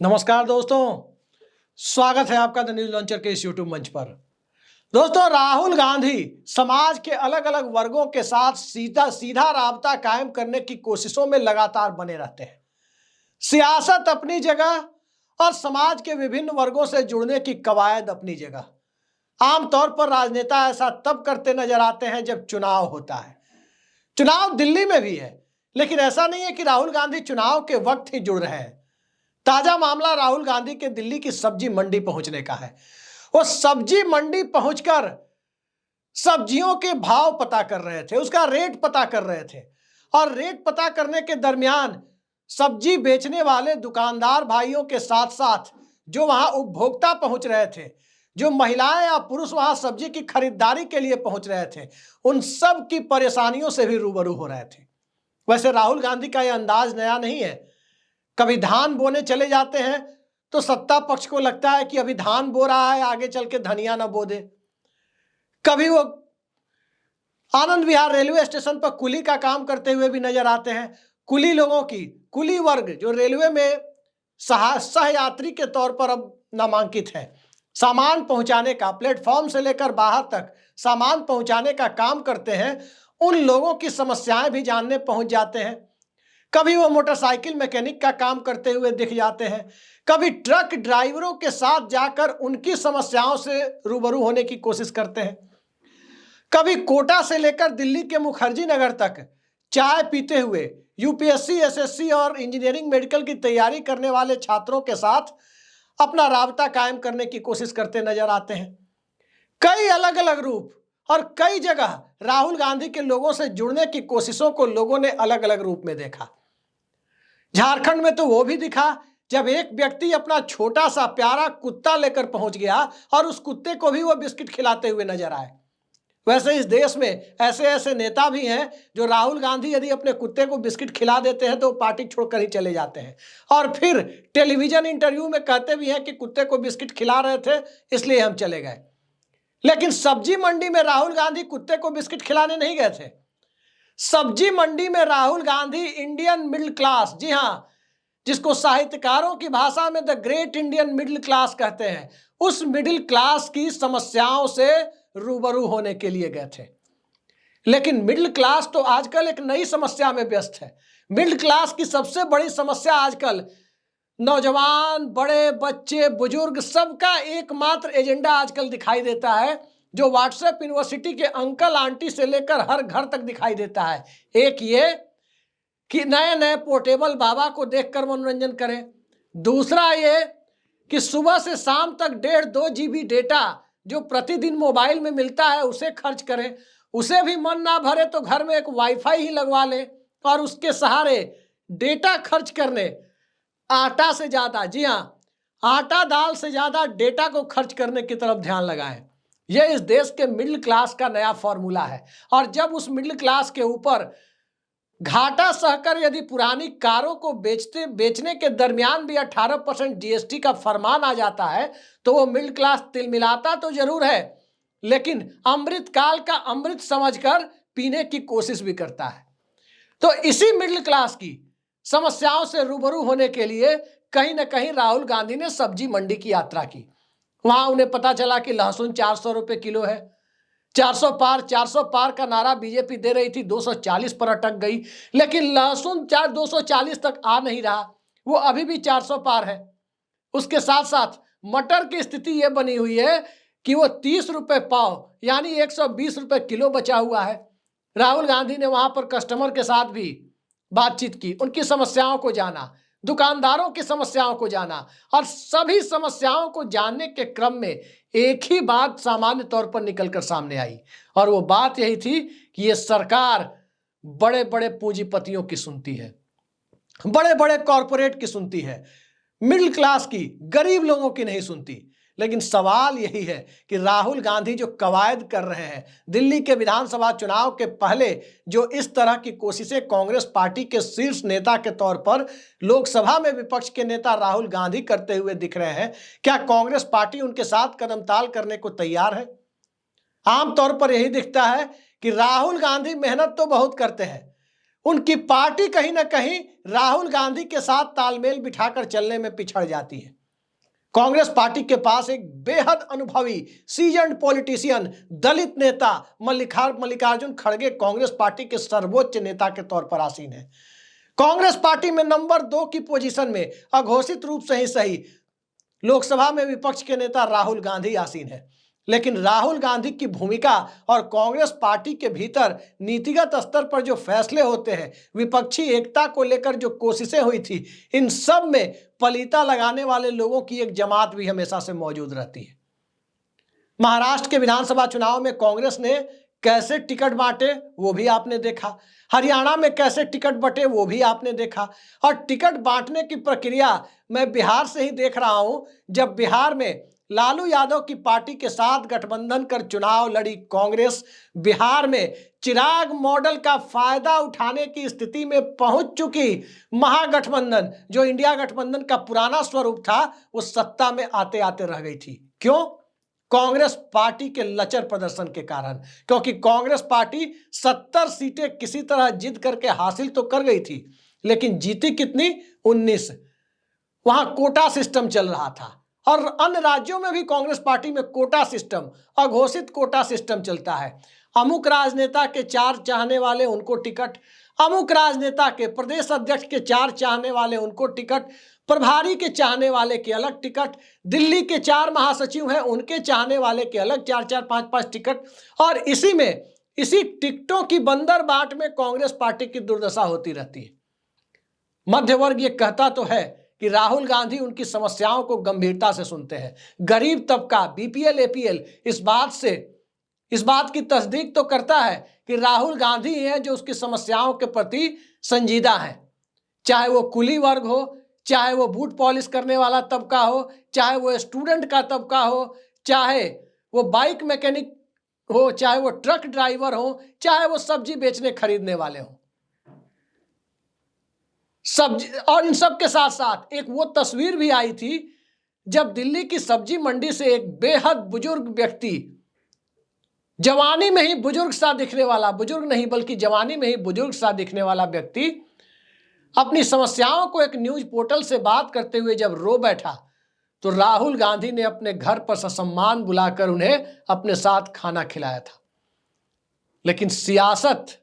नमस्कार दोस्तों, स्वागत है आपका द न्यूज लॉन्चर के इस यूट्यूब मंच पर। दोस्तों, राहुल गांधी समाज के अलग अलग वर्गों के साथ सीधा सीधा राबता कायम करने की कोशिशों में लगातार बने रहते हैं। सियासत अपनी जगह और समाज के विभिन्न वर्गों से जुड़ने की कवायद अपनी जगह। आमतौर पर राजनेता ऐसा तब करते नजर आते हैं जब चुनाव होता है। चुनाव दिल्ली में भी है, लेकिन ऐसा नहीं है कि राहुल गांधी चुनाव के वक्त ही जुड़ रहे हैं। ताजा मामला राहुल गांधी के दिल्ली की सब्जी मंडी पहुंचने का है। वो सब्जी मंडी पहुंचकर सब्जियों के भाव पता कर रहे थे, उसका रेट पता कर रहे थे। और रेट पता करने के दरमियान सब्जी बेचने वाले दुकानदार भाइयों के साथ साथ जो वहां उपभोक्ता पहुंच रहे थे, जो महिलाएं या पुरुष वहां सब्जी की खरीदारी के लिए पहुंच रहे थे, उन सब की परेशानियों से भी रूबरू हो रहे थे। वैसे राहुल गांधी का यह अंदाज नया नहीं है। कभी धान बोने चले जाते हैं तो सत्ता पक्ष को लगता है कि अभी धान बो रहा है, आगे चल के धनिया ना बो दे। कभी वो आनंद विहार रेलवे स्टेशन पर कुली का काम करते हुए भी नजर आते हैं। कुली लोगों की, कुली वर्ग जो रेलवे में सहयात्री के तौर पर अब नामांकित है, सामान पहुंचाने का, प्लेटफॉर्म से लेकर बाहर तक सामान पहुंचाने का काम करते हैं, उन लोगों की समस्याएं भी जानने पहुंच जाते हैं। कभी वो मोटरसाइकिल मैकेनिक का काम करते हुए दिख जाते हैं, कभी ट्रक ड्राइवरों के साथ जाकर उनकी समस्याओं से रूबरू होने की कोशिश करते हैं, कभी कोटा से लेकर दिल्ली के मुखर्जी नगर तक चाय पीते हुए यूपीएससी, एसएससी और इंजीनियरिंग मेडिकल की तैयारी करने वाले छात्रों के साथ अपना राबता कायम करने की कोशिश करते नजर आते हैं। कई अलग अलग रूप और कई जगह राहुल गांधी के लोगों से जुड़ने की कोशिशों को लोगों ने अलग अलग रूप में देखा। झारखंड में तो वो भी दिखा जब एक व्यक्ति अपना छोटा सा प्यारा कुत्ता लेकर पहुंच गया और उस कुत्ते को भी वो बिस्किट खिलाते हुए नजर आए। वैसे इस देश में ऐसे ऐसे नेता भी हैं जो राहुल गांधी यदि अपने कुत्ते को बिस्किट खिला देते हैं तो पार्टी छोड़कर ही चले जाते हैं, और फिर टेलीविजन इंटरव्यू में कहते भी हैं कि कुत्ते को बिस्किट खिला रहे थे इसलिए हम चले गए। लेकिन सब्जी मंडी में राहुल गांधी कुत्ते को बिस्किट खिलाने नहीं गए थे। सब्जी मंडी में Rahul Gandhi Indian middle class, जी हां, जिसको साहित्यकारों की भाषा में the great Indian middle class कहते हैं, उस मिडिल क्लास की समस्याओं से रूबरू होने के लिए गए थे। लेकिन मिडिल क्लास तो आजकल एक नई समस्या में व्यस्त है। मिडिल क्लास की सबसे बड़ी समस्या आजकल नौजवान, बड़े, बच्चे, बुजुर्ग, सबका एकमात्र एजेंडा आजकल दिखाई देता है, जो व्हाट्सएप यूनिवर्सिटी के अंकल आंटी से लेकर हर घर तक दिखाई देता है। एक ये कि नए नए पोर्टेबल बाबा को देखकर मनोरंजन करें। दूसरा ये कि सुबह से शाम तक 1.5-2 GB डेटा जो प्रतिदिन मोबाइल में मिलता है उसे खर्च करें। उसे भी मन ना भरे तो घर में एक वाईफाई ही लगवा लें और उसके सहारे डेटा खर्च करने, आटा से ज्यादा, जी हाँ, आटा दाल से ज्यादा डेटा को खर्च करने की तरफ ध्यान लगाएं। यह इस देश के मिडिल क्लास का नया फॉर्मूला है। और जब उस मिडिल क्लास के ऊपर घाटा सहकर यदि पुरानी कारों को बेचने के दरमियान भी 18% जीएसटी का फरमान आ जाता है तो वो मिडिल क्लास तिलमिलाता तो जरूर है, लेकिन अमृत काल का अमृत समझकर पीने की कोशिश भी करता है। तो इसी मिडिल क्लास की समस्याओं से रूबरू होने के लिए कहीं ना कहीं राहुल गांधी ने सब्जी मंडी की यात्रा की। वहां उन्हें पता चला कि लहसुन 400 रुपए किलो है। 400 पार का नारा बीजेपी दे रही थी, 240 पर अटक गई। लेकिन लहसुन 240 तक आ नहीं रहा, वो अभी भी 400 पार है। उसके साथ साथ मटर की स्थिति यह बनी हुई है कि वो 30 रुपए पाव यानी 120 रुपए किलो बचा हुआ है। राहुल गांधी ने वहां पर कस्टमर के साथ भी बातचीत की, उनकी समस्याओं को जाना, दुकानदारों की समस्याओं को जाना, और सभी समस्याओं को जानने के क्रम में एक ही बात सामान्य तौर पर निकलकर सामने आई, और वो बात यही थी कि ये सरकार बड़े बड़े पूंजीपतियों की सुनती है, बड़े बड़े कॉरपोरेट की सुनती है, मिडिल क्लास की, गरीब लोगों की नहीं सुनती। लेकिन सवाल यही है कि राहुल गांधी जो कवायद कर रहे हैं, दिल्ली के विधानसभा चुनाव के पहले जो इस तरह की कोशिशें कांग्रेस पार्टी के शीर्ष नेता के तौर पर लोकसभा में विपक्ष के नेता राहुल गांधी करते हुए दिख रहे हैं, क्या कांग्रेस पार्टी उनके साथ कदमताल करने को तैयार है? आमतौर पर यही दिखता है कि राहुल गांधी मेहनत तो बहुत करते हैं, उनकी पार्टी कहीं ना कहीं राहुल गांधी के साथ तालमेल बिठाकर चलने में पिछड़ जाती है। कांग्रेस पार्टी के पास एक बेहद अनुभवी सीजन्ड पॉलिटिशियन दलित नेता मल्लिकार्जुन खड़गे कांग्रेस पार्टी के सर्वोच्च नेता के तौर पर आसीन है। कांग्रेस पार्टी में नंबर 2 की पोजीशन में अघोषित रूप से ही सही लोकसभा में विपक्ष के नेता राहुल गांधी आसीन है। लेकिन राहुल गांधी की भूमिका और कांग्रेस पार्टी के भीतर नीतिगत स्तर पर जो फैसले होते हैं, विपक्षी एकता को लेकर जो कोशिशें हुई थी, इन सब में पलीता लगाने वाले लोगों की एक जमात भी हमेशा से मौजूद रहती है। महाराष्ट्र के विधानसभा चुनाव में कांग्रेस ने कैसे टिकट बांटे वो भी आपने देखा, हरियाणा में कैसे टिकट बंटे वो भी आपने देखा, और टिकट बांटने की प्रक्रिया मैं बिहार से ही देख रहा हूं। जब बिहार में लालू यादव की पार्टी के साथ गठबंधन कर चुनाव लड़ी कांग्रेस, बिहार में चिराग मॉडल का फायदा उठाने की स्थिति में पहुंच चुकी महागठबंधन, जो इंडिया गठबंधन का पुराना स्वरूप था, वो सत्ता में आते आते रह गई थी। क्यों? कांग्रेस पार्टी के लचर प्रदर्शन के कारण। क्योंकि कांग्रेस पार्टी 70 सीटें किसी तरह जिद करके हासिल तो कर गई थी, लेकिन जीती कितनी? 19। वहां कोटा सिस्टम चल रहा था, और अन्य राज्यों में भी कांग्रेस पार्टी में कोटा सिस्टम, अघोषित कोटा सिस्टम चलता है। अमुक राजनेता के 4 चाहने वाले उनको टिकट, अमुक राजनेता के प्रदेश अध्यक्ष के 4 चाहने वाले उनको टिकट, प्रभारी के चाहने वाले के अलग टिकट, दिल्ली के 4 महासचिव हैं उनके चाहने वाले के अलग 4-4, 5-5 टिकट, और इसी टिकटों की बंदर बाट में कांग्रेस पार्टी की दुर्दशा होती रहती है। मध्य वर्ग ये कहता तो है कि राहुल गांधी उनकी समस्याओं को गंभीरता से सुनते हैं। गरीब तबका, बीपीएल, एपीएल इस बात की तस्दीक तो करता है कि राहुल गांधी हैं जो उसकी समस्याओं के प्रति संजीदा हैं। चाहे वो कुली वर्ग हो, चाहे वो बूट पॉलिश करने वाला तबका हो, चाहे वो स्टूडेंट का तबका हो, चाहे वो बाइक मैकेनिक हो, चाहे वो ट्रक ड्राइवर हो, चाहे वो सब्जी बेचने खरीदने वाले हो, सब्जी। और इन सब के साथ साथ एक वो तस्वीर भी आई थी जब दिल्ली की सब्जी मंडी से एक बेहद बुजुर्ग व्यक्ति, जवानी में ही बुजुर्ग सा दिखने वाला, बुजुर्ग नहीं बल्कि जवानी में ही बुजुर्ग सा दिखने वाला व्यक्ति अपनी समस्याओं को एक न्यूज पोर्टल से बात करते हुए जब रो बैठा, तो राहुल गांधी ने अपने घर पर ससम्मान बुलाकर उन्हें अपने साथ खाना खिलाया था। लेकिन सियासत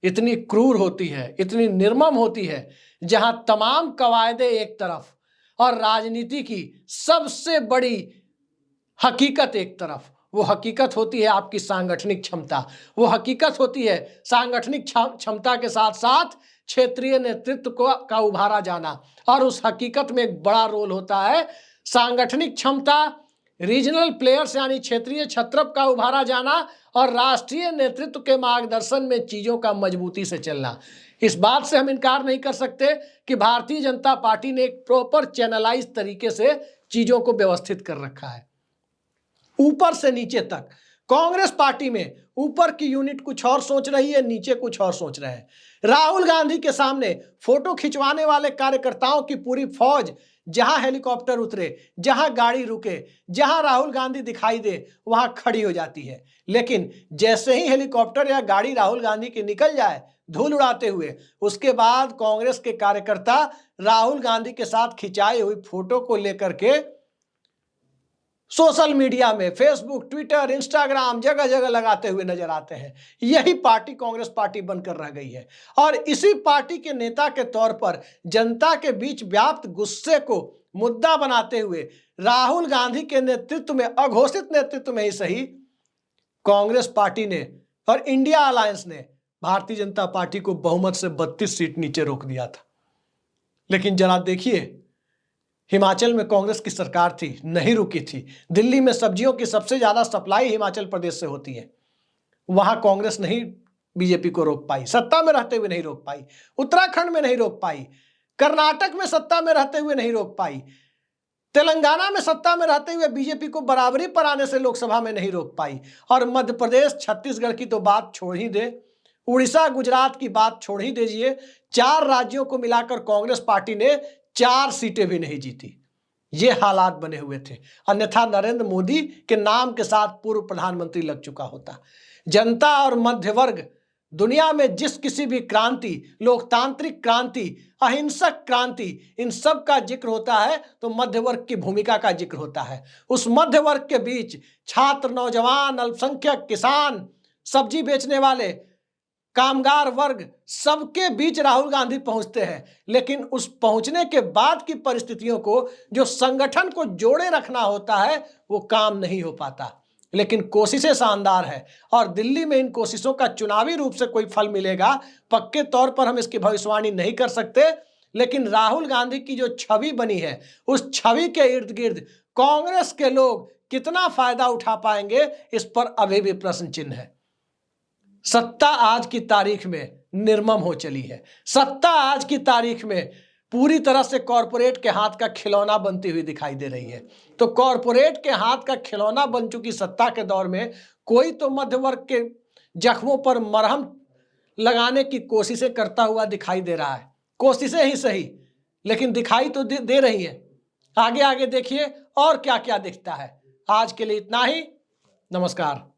इतनी क्रूर होती है, इतनी निर्मम होती है, जहां तमाम कवायदे एक तरफ और राजनीति की सबसे बड़ी हकीकत एक तरफ। वो हकीकत होती है आपकी सांगठनिक क्षमता, वो हकीकत होती है सांगठनिक क्षमता के साथ साथ क्षेत्रीय नेतृत्व का उभारा जाना, और उस हकीकत में एक बड़ा रोल होता है सांगठनिक क्षमता, रीजनल प्लेयर्स यानी क्षेत्रीय छत्रप का उभारा जाना, और राष्ट्रीय नेतृत्व के मार्गदर्शन में चीजों का मजबूती से चलना। इस बात से हम इनकार नहीं कर सकते कि भारतीय जनता पार्टी ने एक प्रॉपर चैनलाइज तरीके से चीजों को व्यवस्थित कर रखा है, ऊपर से नीचे तक। कांग्रेस पार्टी में ऊपर की यूनिट कुछ और सोच रही है, नीचे कुछ और सोच रहे हैं। राहुल गांधी के सामने फोटो खिंचवाने वाले कार्यकर्ताओं की पूरी फौज जहां हेलीकॉप्टर उतरे, जहां गाड़ी रुके, जहां राहुल गांधी दिखाई दे, वहां खड़ी हो जाती है। लेकिन जैसे ही हेलीकॉप्टर या गाड़ी राहुल गांधी की निकल जाए धूल उड़ाते हुए, उसके बाद कांग्रेस के कार्यकर्ता राहुल गांधी के साथ खिंचाई हुई फोटो को लेकर के सोशल मीडिया में, फेसबुक, ट्विटर, इंस्टाग्राम, जगह जगह लगाते हुए नजर आते हैं। यही पार्टी कांग्रेस पार्टी बनकर रह गई है, और इसी पार्टी के नेता के तौर पर जनता के बीच व्याप्त गुस्से को मुद्दा बनाते हुए राहुल गांधी के नेतृत्व में, अघोषित नेतृत्व में ही सही, कांग्रेस पार्टी ने और इंडिया अलायंस ने भारतीय जनता पार्टी को बहुमत से 32 सीट नीचे रोक दिया था। लेकिन जरा देखिए, हिमाचल में कांग्रेस की सरकार थी, नहीं रुकी थी। दिल्ली में सब्जियों की सबसे ज्यादा सप्लाई हिमाचल प्रदेश से होती है, वहां कांग्रेस नहीं बीजेपी को रोक पाई, सत्ता में रहते हुए नहीं रोक पाई। उत्तराखंड में नहीं रोक पाई, कर्नाटक में सत्ता में रहते हुए नहीं रोक पाई, तेलंगाना में सत्ता में रहते हुए बीजेपी को बराबरी पर आने से लोकसभा में नहीं रोक पाई, और मध्य प्रदेश, छत्तीसगढ़ की तो बात छोड़ ही दे, उड़ीसा, गुजरात की बात छोड़ ही दीजिए, 4 राज्यों को मिलाकर कांग्रेस पार्टी ने 4 सीटें भी नहीं जीती। ये हालात बने हुए थे, अन्यथा नरेंद्र मोदी के नाम के साथ पूर्व प्रधानमंत्री लग चुका होता। जनता और मध्य वर्ग दुनिया में जिस किसी भी क्रांति, लोकतांत्रिक क्रांति, अहिंसक क्रांति, इन सब का जिक्र होता है तो मध्य वर्ग की भूमिका का जिक्र होता है। उस मध्य वर्ग के बीच छात्र, नौजवान, अल्पसंख्यक, किसान, सब्जी बेचने वाले, कामगार वर्ग, सबके बीच राहुल गांधी पहुंचते हैं। लेकिन उस पहुंचने के बाद की परिस्थितियों को, जो संगठन को जोड़े रखना होता है, वो काम नहीं हो पाता। लेकिन कोशिशें शानदार है और दिल्ली में इन कोशिशों का चुनावी रूप से कोई फल मिलेगा पक्के तौर पर हम इसकी भविष्यवाणी नहीं कर सकते। लेकिन राहुल गांधी की जो छवि बनी है, उस छवि के इर्द गिर्द कांग्रेस के लोग कितना फायदा उठा पाएंगे, इस पर अभी भी प्रश्न चिन्ह है। सत्ता आज की तारीख में निर्मम हो चली है। सत्ता आज की तारीख में पूरी तरह से कॉरपोरेट के हाथ का खिलौना बनती हुई दिखाई दे रही है। तो कॉरपोरेट के हाथ का खिलौना बन चुकी सत्ता के दौर में कोई तो मध्य वर्ग के जख्मों पर मरहम लगाने की कोशिशें करता हुआ दिखाई दे रहा है। कोशिशें ही सही, लेकिन दिखाई तो दे रही है। आगे आगे देखिए और क्या क्या दिखता है। आज के लिए इतना ही। नमस्कार।